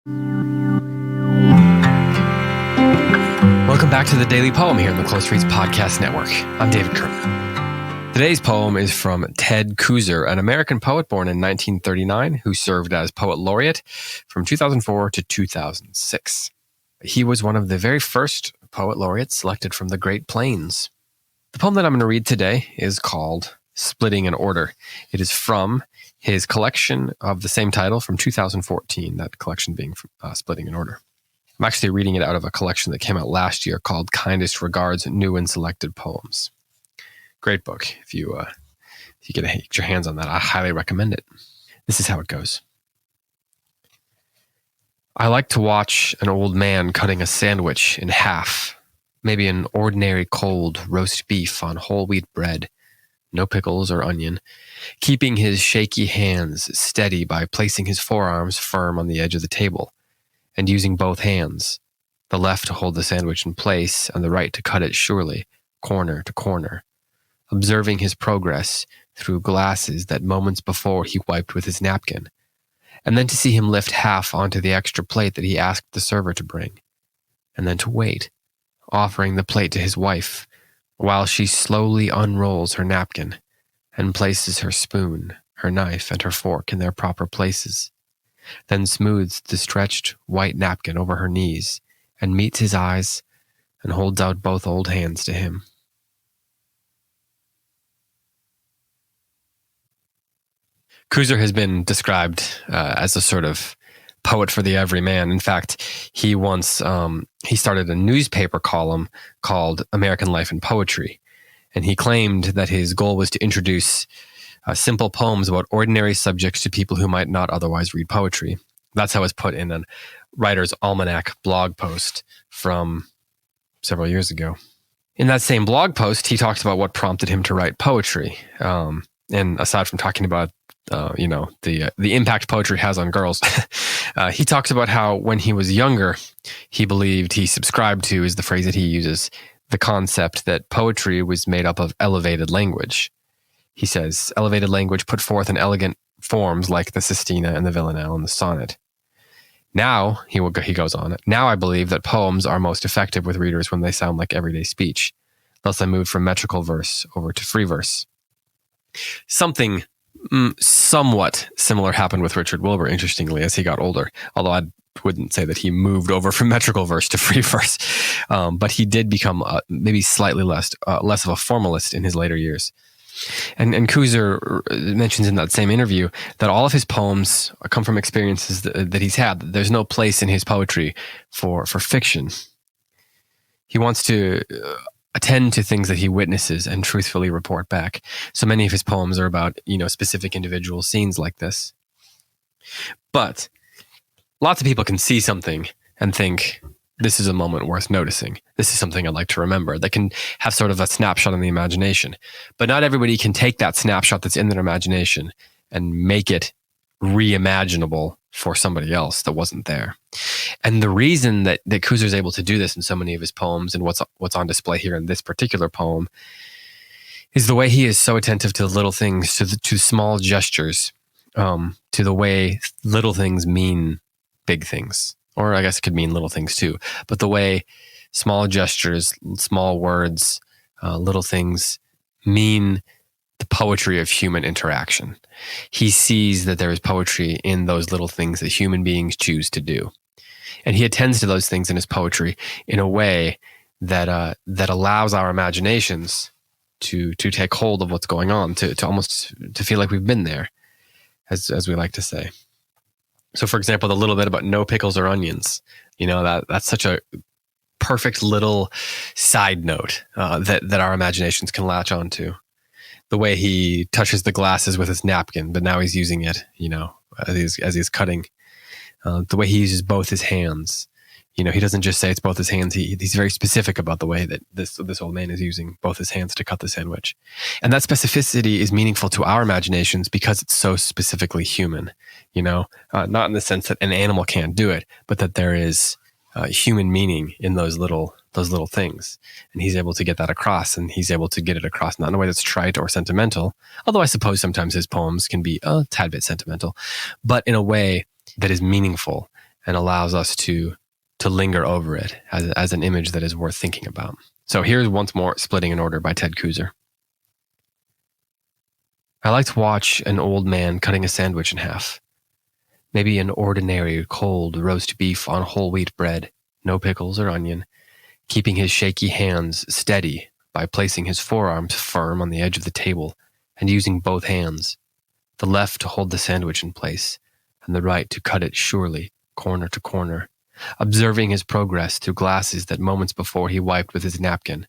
Welcome back to the Daily Poem here on the Close Reads Podcast Network. I'm David Kerman. Today's poem is from Ted Kooser, an American poet born in 1939 who served as poet laureate from 2004 to 2006. He was one of the very first poet laureates selected from the Great Plains. The poem that I'm going to read today is called Splitting in Order. It is from his collection of the same title from 2014, that collection being Splitting in Order. I'm actually reading it out of a collection that came out last year called Kindest Regards, New and Selected Poems. Great book. If you get your hands on that, I highly recommend it. This is how it goes. I like to watch an old man cutting a sandwich in half, maybe an ordinary cold roast beef on whole wheat bread, no pickles or onion, keeping his shaky hands steady by placing his forearms firm on the edge of the table, and using both hands, the left to hold the sandwich in place and the right to cut it surely, corner to corner, observing his progress through glasses that moments before he wiped with his napkin, and then to see him lift half onto the extra plate that he asked the server to bring, and then to wait, offering the plate to his wife, while she slowly unrolls her napkin and places her spoon, her knife, and her fork in their proper places, then smooths the stretched white napkin over her knees and meets his eyes and holds out both old hands to him. Kooser has been described as a sort of poet for the everyman. In fact, he once he started a newspaper column called American Life and Poetry, and he claimed that his goal was to introduce simple poems about ordinary subjects to people who might not otherwise read poetry. That's how it's put in a Writer's Almanac blog post from several years ago. In that same blog post, he talks about what prompted him to write poetry. And aside from talking about the impact poetry has on girls, he talks about how when he was younger, he subscribed to, is the phrase that he uses, the concept that poetry was made up of elevated language. He says, elevated language put forth in elegant forms like the sestina and the villanelle and the sonnet. Now, he goes on, now I believe that poems are most effective with readers when they sound like everyday speech. Thus I moved from metrical verse over to free verse. Something somewhat similar happened with Richard Wilbur, interestingly, as he got older, although I wouldn't say that he moved over from metrical verse to free verse. But he did become maybe slightly less of a formalist in his later years. And Kooser mentions in that same interview that all of his poems come from experiences that he's had. There's no place in his poetry for fiction. He wants to attend to things that he witnesses and truthfully report back. So many of his poems are about, specific individual scenes like this. But lots of people can see something and think, this is a moment worth noticing. This is something I'd like to remember. That can have sort of a snapshot in the imagination. But not everybody can take that snapshot that's in their imagination and make it reimaginable for somebody else that wasn't there. And the reason that Kooser is able to do this in so many of his poems and what's on display here in this particular poem is the way he is so attentive to the little things, to small gestures, to the way little things mean big things. Or I guess it could mean little things too. But the way small gestures, small words, little things mean the poetry of human interaction. He sees that there is poetry in those little things that human beings choose to do. And he attends to those things in his poetry in a way that allows our imaginations to take hold of what's going on, to almost to feel like we've been there, as we like to say. So, for example, the little bit about no pickles or onions, that's such a perfect little side note that our imaginations can latch onto. The way he touches the glasses with his napkin, but now he's using it, as he's cutting. The way he uses both his hands. He doesn't just say it's both his hands. He's very specific about the way that this old man is using both his hands to cut the sandwich. And that specificity is meaningful to our imaginations because it's so specifically human, not in the sense that an animal can't do it, but that there is human meaning in those little things. And he's able to get that across, and he's able to get it across not in a way that's trite or sentimental, although I suppose sometimes his poems can be a tad bit sentimental, but in a way that is meaningful and allows us to linger over it as an image that is worth thinking about. So here's once more Splitting in Order by Ted Kooser. I like to watch an old man cutting a sandwich in half. Maybe an ordinary cold roast beef on whole wheat bread, no pickles or onion, keeping his shaky hands steady by placing his forearms firm on the edge of the table and using both hands, the left to hold the sandwich in place and the right to cut it surely, corner to corner, observing his progress through glasses that moments before he wiped with his napkin,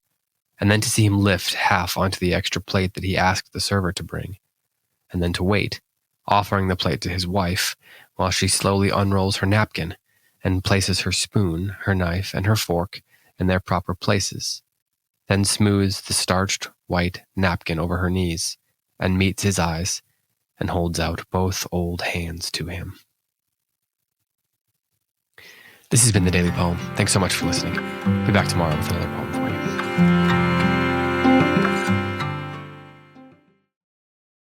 and then to see him lift half onto the extra plate that he asked the server to bring, and then to wait, offering the plate to his wife while she slowly unrolls her napkin and places her spoon, her knife, and her fork in their proper places, then smooths the starched white napkin over her knees and meets his eyes and holds out both old hands to him. This has been the Daily Poem. Thanks so much for listening. Be back tomorrow with another poem for you.